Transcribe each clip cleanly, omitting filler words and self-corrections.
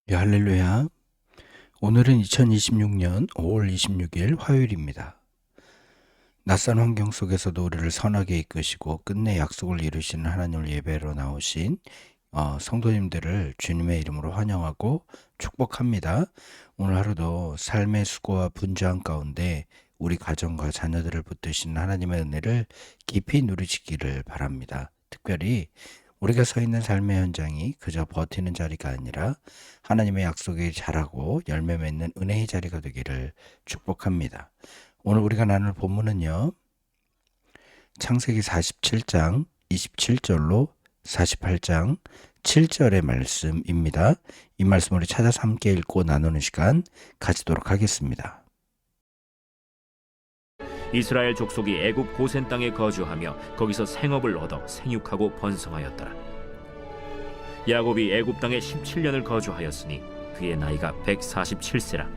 예, 할렐루야. 오늘은 2026년 5월 26일 화요일입니다. 낯선 환경 속에서도 우리를 선하게 이끄시고 끝내 약속을 이루시는 하나님을 예배로 나오신 성도님들을 주님의 이름으로 환영하고 축복합니다. 오늘 하루도 삶의 수고와 분주한 가운데 우리 가정과 자녀들을 붙드시는 하나님의 은혜를 깊이 누리시기를 바랍니다. 특별히 우리가 서 있는 삶의 현장이 그저 버티는 자리가 아니라 하나님의 약속에 자라고 열매 맺는 은혜의 자리가 되기를 축복합니다. 오늘 우리가 나눌 본문은요, 창세기 47장 27절로 48장 7절의 말씀입니다. 이 말씀을 우리 찾아서 함께 읽고 나누는 시간 가지도록 하겠습니다. 이스라엘 족속이 애굽 고센 땅에 거주하며 거기서 생업을 얻어 생육하고 번성하였더라. 야곱이 애굽 땅에 17년을 거주하였으니 그의 나이가 147세라.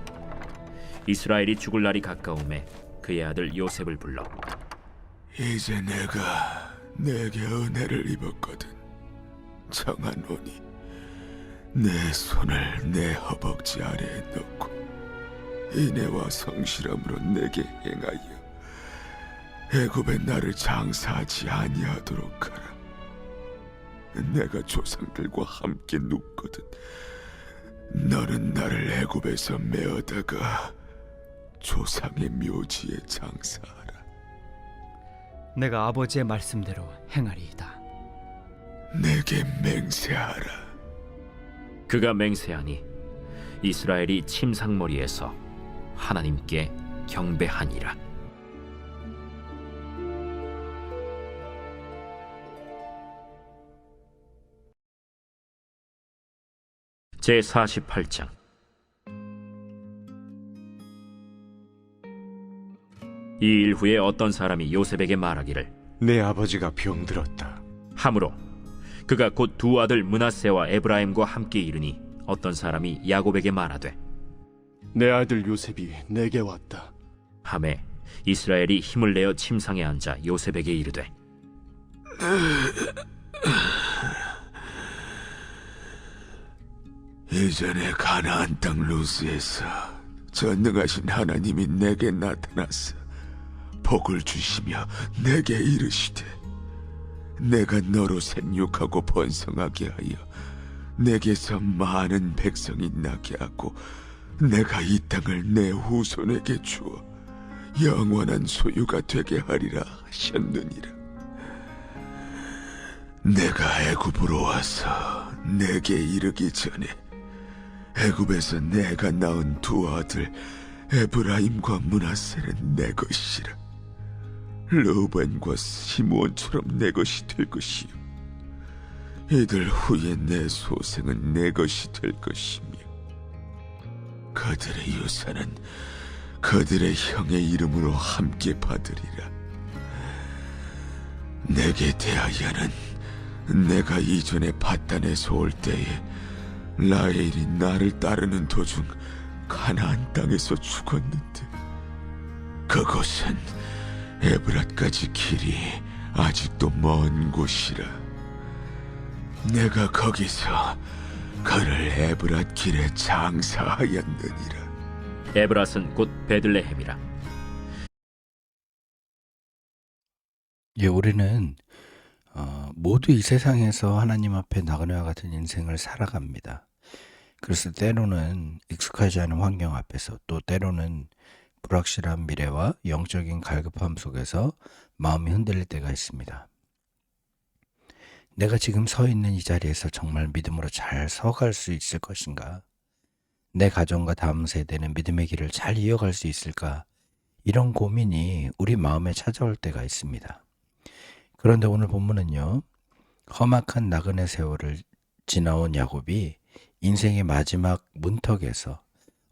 이스라엘이 죽을 날이 가까우매 그의 아들 요셉을 불러 이제 내가 내게 은혜를 입었거든. 청하노니 내 손을 내 허벅지 아래에 넣고 인애와 성실함으로 내게 행하여 애굽에 나를 장사하지 아니하도록 하라. 내가 조상들과 함께 눕거든. 너는 나를 애굽에서 메어다가 조상의 묘지에 장사하라. 내가 아버지의 말씀대로 행하리이다. 내게 맹세하라. 그가 맹세하니 이스라엘이 침상머리에서 하나님께 경배하니라. 제48장. 이 일 후에 어떤 사람이 요셉에게 말하기를 내 아버지가 병들었다. 하므로 그가 곧 두 아들 므낫세와 에브라임과 함께 이르니 어떤 사람이 야곱에게 말하되 내 아들 요셉이 내게 왔다. 하매 이스라엘이 힘을 내어 침상에 앉아 요셉에게 이르되 이전에 가나안 땅 루스에서 전능하신 하나님이 내게 나타나서 복을 주시며 내게 이르시되 내가 너로 생육하고 번성하게 하여 내게서 많은 백성이 나게 하고 내가 이 땅을 내 후손에게 주어 영원한 소유가 되게 하리라 하셨느니라. 내가 애굽으로 와서 내게 이르기 전에 애굽에서 내가 낳은 두 아들 에브라임과 므낫세는 내 것이라. 르우벤과 시므온처럼 내 것이 될 것이요 이들 후에 내 소생은 내 것이 될 것이며 그들의 유산은 그들의 형의 이름으로 함께 받으리라. 내게 대하여는 내가 이전에 밧단에서 올 때에 라헬이 나를 따르는 도중 가나안 땅에서 죽었는데 그곳은 에브랏까지 길이 아직도 먼 곳이라. 내가 거기서 그를 에브랏 길에 장사하였느니라. 에브랏은 곧 베들레헴이라. 예, 우리는 모두 이 세상에서 하나님 앞에 나그네와 같은 인생을 살아갑니다. 그래서 때로는 익숙하지 않은 환경 앞에서, 또 때로는 불확실한 미래와 영적인 갈급함 속에서 마음이 흔들릴 때가 있습니다. 내가 지금 서 있는 이 자리에서 정말 믿음으로 잘 서갈 수 있을 것인가? 내 가정과 다음 세대는 믿음의 길을 잘 이어갈 수 있을까? 이런 고민이 우리 마음에 찾아올 때가 있습니다. 그런데 오늘 본문은요, 험악한 나그네 세월을 지나온 야곱이 인생의 마지막 문턱에서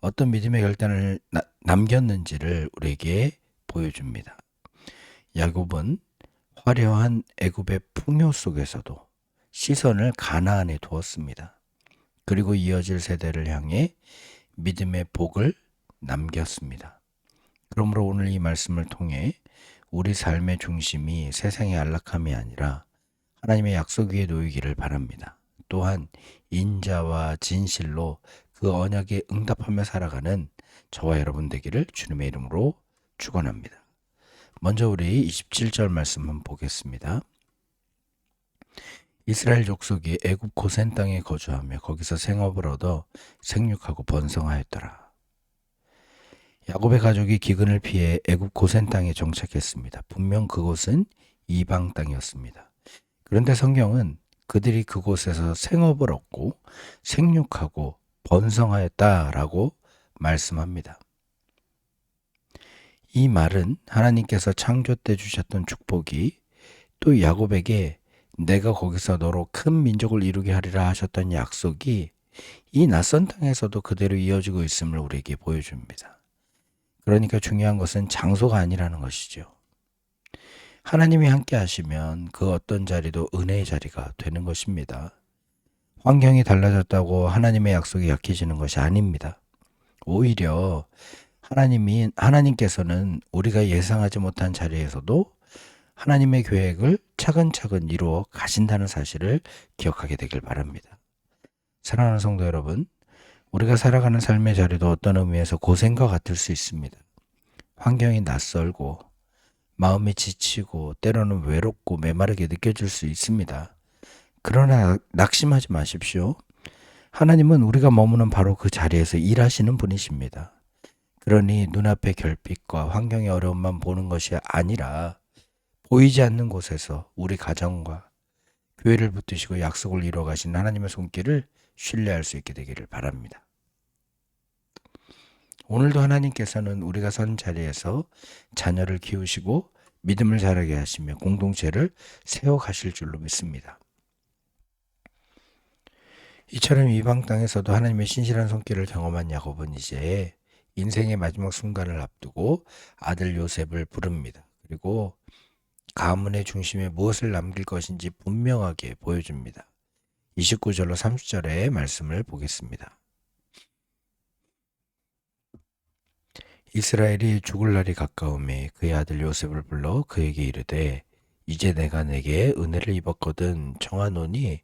어떤 믿음의 결단을 남겼는지를 우리에게 보여줍니다. 야곱은 화려한 애굽의 풍요 속에서도 시선을 가나안에 두었습니다. 그리고 이어질 세대를 향해 믿음의 복을 남겼습니다. 그러므로 오늘 이 말씀을 통해 우리 삶의 중심이 세상의 안락함이 아니라 하나님의 약속 위에 놓이기를 바랍니다. 또한 인자와 진실로 그 언약에 응답하며 살아가는 저와 여러분 되기를 주님의 이름으로 축원합니다. 먼저 우리 27절 말씀 한번 보겠습니다. 이스라엘 족속이 애굽 고센 땅에 거주하며 거기서 생업을 얻어 생육하고 번성하였더라. 야곱의 가족이 기근을 피해 애굽 고센 땅에 정착했습니다. 분명 그곳은 이방 땅이었습니다. 그런데 성경은 그들이 그곳에서 생업을 얻고 생육하고 번성하였다라고 말씀합니다. 이 말은 하나님께서 창조 때 주셨던 축복이 또 야곱에게 내가 거기서 너로 큰 민족을 이루게 하리라 하셨던 약속이 이 낯선 땅에서도 그대로 이어지고 있음을 우리에게 보여줍니다. 그러니까 중요한 것은 장소가 아니라는 것이죠. 하나님이 함께 하시면 그 어떤 자리도 은혜의 자리가 되는 것입니다. 환경이 달라졌다고 하나님의 약속이 약해지는 것이 아닙니다. 오히려 하나님께서는 우리가 예상하지 못한 자리에서도 하나님의 계획을 차근차근 이루어 가신다는 사실을 기억하게 되길 바랍니다. 사랑하는 성도 여러분, 우리가 살아가는 삶의 자리도 어떤 의미에서 고생과 같을 수 있습니다. 환경이 낯설고 마음이 지치고 때로는 외롭고 메마르게 느껴질 수 있습니다. 그러나 낙심하지 마십시오. 하나님은 우리가 머무는 바로 그 자리에서 일하시는 분이십니다. 그러니 눈앞의 결핍과 환경의 어려움만 보는 것이 아니라 보이지 않는 곳에서 우리 가정과 교회를 붙드시고 약속을 이루어 가신 하나님의 손길을 신뢰할 수 있게 되기를 바랍니다. 오늘도 하나님께서는 우리가 선 자리에서 자녀를 키우시고 믿음을 자라게 하시며 공동체를 세워가실 줄로 믿습니다. 이처럼 이방 땅에서도 하나님의 신실한 손길을 경험한 야곱은 이제 인생의 마지막 순간을 앞두고 아들 요셉을 부릅니다. 그리고 가문의 중심에 무엇을 남길 것인지 분명하게 보여줍니다. 29절로 30절의 말씀을 보겠습니다. 이스라엘이 죽을 날이 가까우매 그의 아들 요셉을 불러 그에게 이르되 이제 내가 내게 은혜를 입었거든 청하노니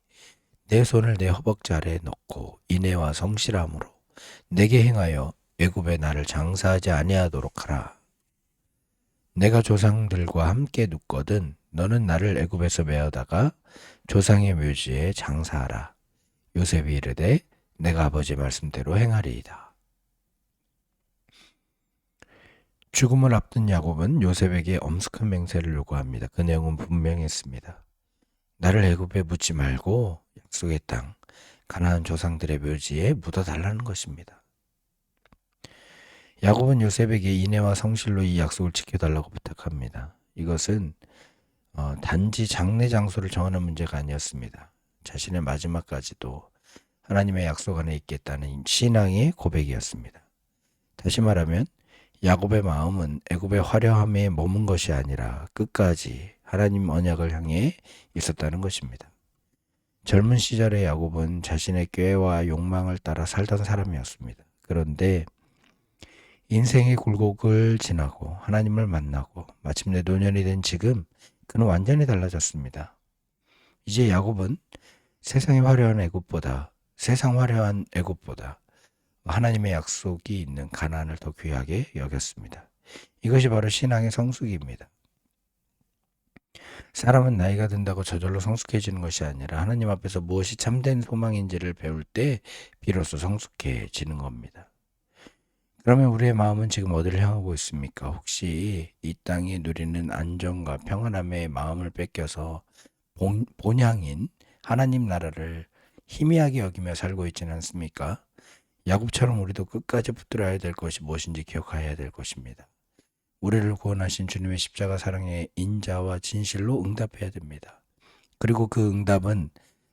내 손을 내 허벅지 아래에 넣고 인애와 성실함으로 내게 행하여 애굽에 나를 장사하지 아니하도록 하라. 내가 조상들과 함께 눕거든 너는 나를 애굽에서 메어다가 조상의 묘지에 장사하라. 요셉이 이르되 내가 아버지 말씀대로 행하리이다. 죽음을 앞둔 야곱은 요셉에게 엄숙한 맹세를 요구합니다. 그 내용은 분명했습니다. 나를 애굽에 묻지 말고 약속의 땅 가나안 조상들의 묘지에 묻어달라는 것입니다. 야곱은 요셉에게 인애와 성실로 이 약속을 지켜달라고 부탁합니다. 이것은 단지 장례 장소를 정하는 문제가 아니었습니다. 자신의 마지막까지도 하나님의 약속 안에 있겠다는 신앙의 고백이었습니다. 다시 말하면 야곱의 마음은 애굽의 화려함에 머문 것이 아니라 끝까지 하나님 언약을 향해 있었다는 것입니다. 젊은 시절의 야곱은 자신의 꾀와 욕망을 따라 살던 사람이었습니다. 그런데 인생의 굴곡을 지나고 하나님을 만나고 마침내 노년이 된 지금 그는 완전히 달라졌습니다. 이제 야곱은 세상 화려한 애굽보다 하나님의 약속이 있는 가나안을 더 귀하게 여겼습니다. 이것이 바로 신앙의 성숙입니다. 사람은 나이가 든다고 저절로 성숙해지는 것이 아니라 하나님 앞에서 무엇이 참된 소망인지를 배울 때 비로소 성숙해지는 겁니다. 그러면 우리의 마음은 지금 어디를 향하고 있습니까? 혹시 이 땅이 누리는 안정과 평안함의 마음을 뺏겨서 본향인 하나님 나라를 희미하게 여기며 살고 있지는 않습니까? 야곱처럼 우리도 끝까지 붙들어야 될 것이 무엇인지 기억해야 될 것입니다. 우리를 구원하신 주님의 십자가 사랑의 인자와 진실로 응답해야 됩니다. 그리고 그 응답은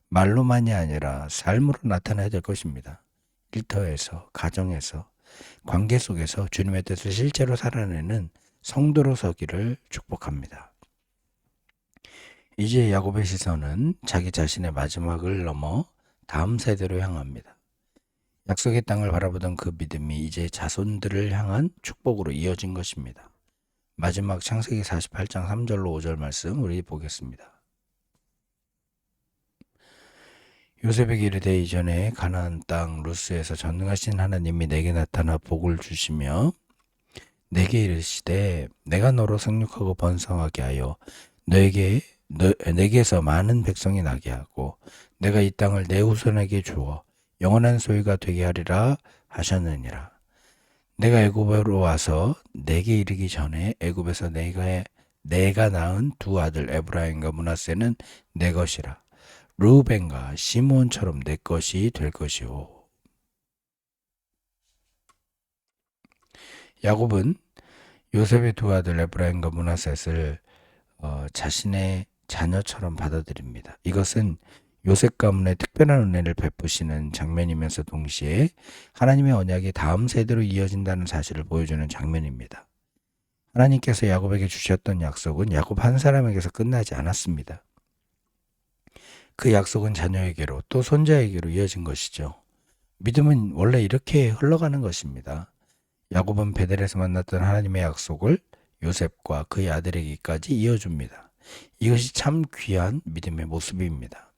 말로만이 아니라 삶으로 나타나야 될 것입니다. 일터에서, 가정에서, 관계 속에서 주님의 뜻을 실제로 살아내는 성도로 서기를 축복합니다. 이제 야곱의 시선은 자기 자신의 마지막을 넘어 다음 세대로 향합니다. 약속의 땅을 바라보던 그 믿음이 이제 자손들을 향한 축복으로 이어진 것입니다. 마지막 창세기 48장 3절로 5절 말씀 우리 보겠습니다. 요셉에게 이르되 이전에 가나안 땅 루스에서 전능하신 하나님이 내게 나타나 복을 주시며 내게 이르시되 내가 너로 생육하고 번성하게 하여 내게서 많은 백성이 나게 하고 내가 이 땅을 내 후손에게 주어 영원한 소유가 되게 하리라 하셨느니라. 내가 애굽으로 와서 내게 이르기 전에 애굽에서 내가 낳은 두 아들 에브라임과 므낫세는 내 것이라. 르우벤과 시므온처럼 내 것이 될 것이오. 야곱은 요셉의 두 아들 에브라임과 므낫셋을 자신의 자녀처럼 받아들입니다. 이것은 요셉 가문에 특별한 은혜를 베푸시는 장면이면서 동시에 하나님의 언약이 다음 세대로 이어진다는 사실을 보여주는 장면입니다. 하나님께서 야곱에게 주셨던 약속은 야곱 한 사람에게서 끝나지 않았습니다. 그 약속은 자녀에게로 또 손자에게로 이어진 것이죠. 믿음은 원래 이렇게 흘러가는 것입니다. 야곱은 베델에서 만났던 하나님의 약속을 요셉과 그의 아들에게까지 이어줍니다. 이것이 참 귀한 믿음의 모습입니다.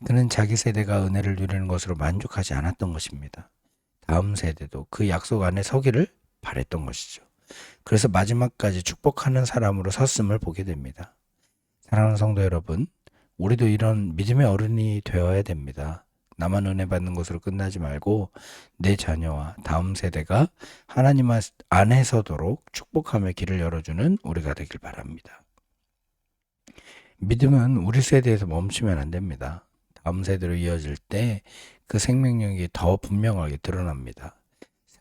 그는 자기 세대가 은혜를 누리는 것으로 만족하지 않았던 것입니다. 다음 세대도 그 약속 안에 서기를 바랬던 것이죠. 그래서 마지막까지 축복하는 사람으로 섰음을 보게 됩니다. 사랑하는 성도 여러분, 우리도 이런 믿음의 어른이 되어야 됩니다. 나만 은혜 받는 것으로 끝나지 말고 내 자녀와 다음 세대가 하나님 안에 서도록 축복하며 길을 열어주는 우리가 되길 바랍니다. 믿음은 우리 세대에서 멈추면 안 됩니다. 다음 세대로 이어질 때 그 생명력이 더 분명하게 드러납니다.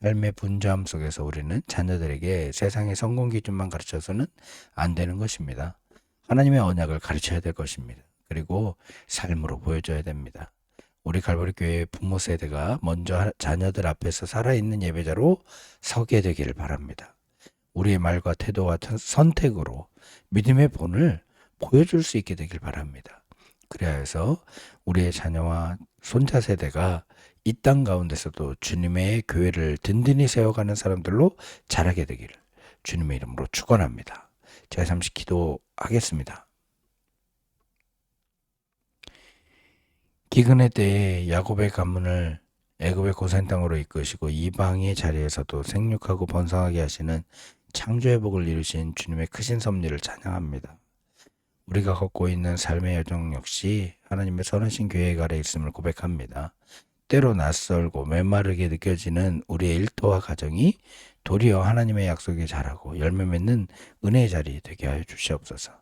삶의 분주함 속에서 우리는 자녀들에게 세상의 성공 기준만 가르쳐서는 안 되는 것입니다. 하나님의 언약을 가르쳐야 될 것입니다. 그리고 삶으로 보여줘야 됩니다. 우리 갈보리 교회의 부모 세대가 먼저 자녀들 앞에서 살아있는 예배자로 서게 되기를 바랍니다. 우리의 말과 태도와 선택으로 믿음의 본을 보여줄 수 있게 되길 바랍니다. 그래야 해서 우리의 자녀와 손자 세대가 이 땅 가운데서도 주님의 교회를 든든히 세워가는 사람들로 자라게 되기를 주님의 이름으로 축원합니다. 제가 잠시 기도하겠습니다. 기근의 때에 야곱의 가문을 애굽의 고센 땅으로 이끄시고 이방의 자리에서도 생육하고 번성하게 하시는 창조의 복을 이루신 주님의 크신 섭리를 찬양합니다. 우리가 걷고 있는 삶의 여정 역시 하나님의 선하신 계획 아래 있음을 고백합니다. 때로 낯설고 메마르게 느껴지는 우리의 일터와 가정이 도리어 하나님의 약속에 자라고 열매 맺는 은혜의 자리 되게 하여 주시옵소서.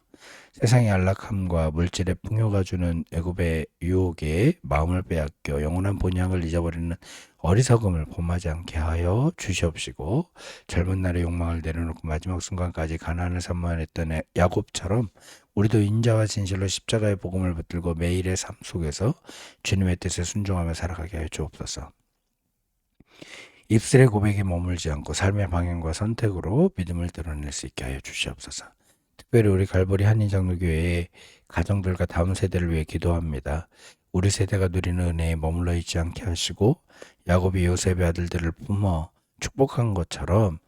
세상의 안락함과 물질의 풍요가 주는 애굽의 유혹에 마음을 빼앗겨 영원한 본향을 잊어버리는 어리석음을 범하지 않게 하여 주시옵시고 젊은 날의 욕망을 내려놓고 마지막 순간까지 가나안을 산만했던 야곱처럼 우리도 인자와 진실로 십자가의 복음을 붙들고 매일의 삶 속에서 주님의 뜻에 순종하며 살아가게 하여 주옵소서. 입술의 고백에 머물지 않고 삶의 방향과 선택으로 믿음을 드러낼 수 있게 하여 주시옵소서. 특별히 우리 갈보리 한인장로교회의 가정들과 다음 세대를 위해 기도합니다. 우리 세대가 누리는 은혜에 머물러 있지 않게 하시고 야곱이 요셉의 아들들을 품어 축복한 것처럼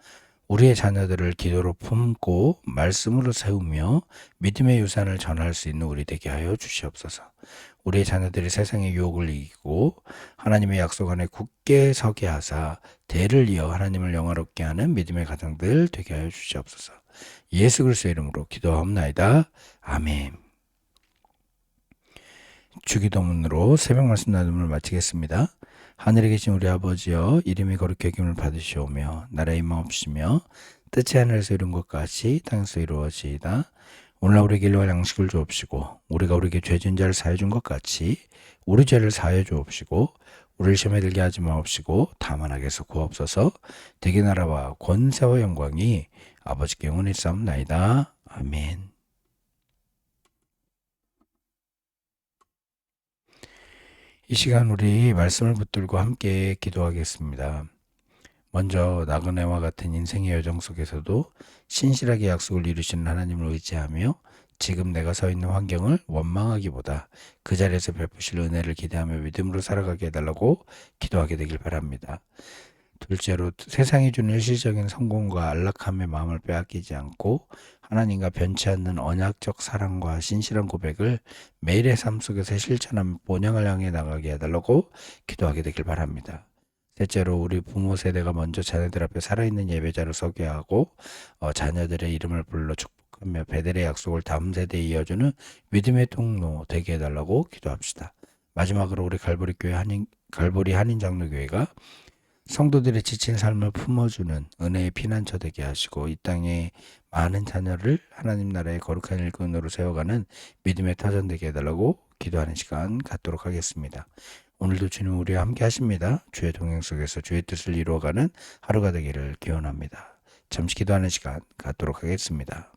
우리의 자녀들을 기도로 품고 말씀으로 세우며 믿음의 유산을 전할 수 있는 우리 되게 하여 주시옵소서. 우리의 자녀들이 세상의 유혹을 이기고 하나님의 약속 안에 굳게 서게 하사 대를 이어 하나님을 영화롭게 하는 믿음의 가정들 되게 하여 주시옵소서. 예수 그리스도의 이름으로 기도하옵나이다. 아멘. 주기도문으로 새벽 말씀 나눔을 마치겠습니다. 하늘에 계신 우리 아버지여, 이름이 거룩히 여김을 받으시오며 나라의 임하옵시며 뜻이 하늘에서 이룬 것 같이 땅에서 이루어지이다. 오늘 우리에게 일용할 양식을 주옵시고 우리가 우리에게 죄 지은 자를 사하여 준 것 같이 우리 죄를 사하여 주옵시고 우리를 시험에 들게 하지 마옵시고 다만 악에서 구하옵소서. 대개 나라와 권세와 영광이 아버지께 영원히 있사옵나이다. 아멘. 이 시간 우리 말씀을 붙들고 함께 기도하겠습니다. 먼저 나그네와 같은 인생의 여정 속에서도 신실하게 약속을 이루시는 하나님을 의지하며 지금 내가 서 있는 환경을 원망하기보다 그 자리에서 베푸실 은혜를 기대하며 믿음으로 살아가게 해달라고 기도하게 되길 바랍니다. 둘째로 세상이 주는 일시적인 성공과 안락함의 마음을 빼앗기지 않고 하나님과 변치 않는 언약적 사랑과 신실한 고백을 매일의 삶 속에서 실천하며 본향을 향해 나가게 해달라고 기도하게 되길 바랍니다. 셋째로 우리 부모 세대가 먼저 자녀들 앞에 살아있는 예배자로 서게 하고 자녀들의 이름을 불러 축복하며 베델의 약속을 다음 세대에 이어주는 믿음의 통로 되게 해달라고 기도합시다. 마지막으로 우리 갈보리 한인장로교회가 성도들의 지친 삶을 품어주는 은혜의 피난처 되게 하시고 이 땅에 많은 자녀를 하나님 나라의 거룩한 일꾼으로 세워가는 믿음의 터전 되게 해달라고 기도하는 시간 갖도록 하겠습니다. 오늘도 주님 우리와 함께 하십니다. 주의 동행 속에서 주의 뜻을 이루어가는 하루가 되기를 기원합니다. 잠시 기도하는 시간 갖도록 하겠습니다.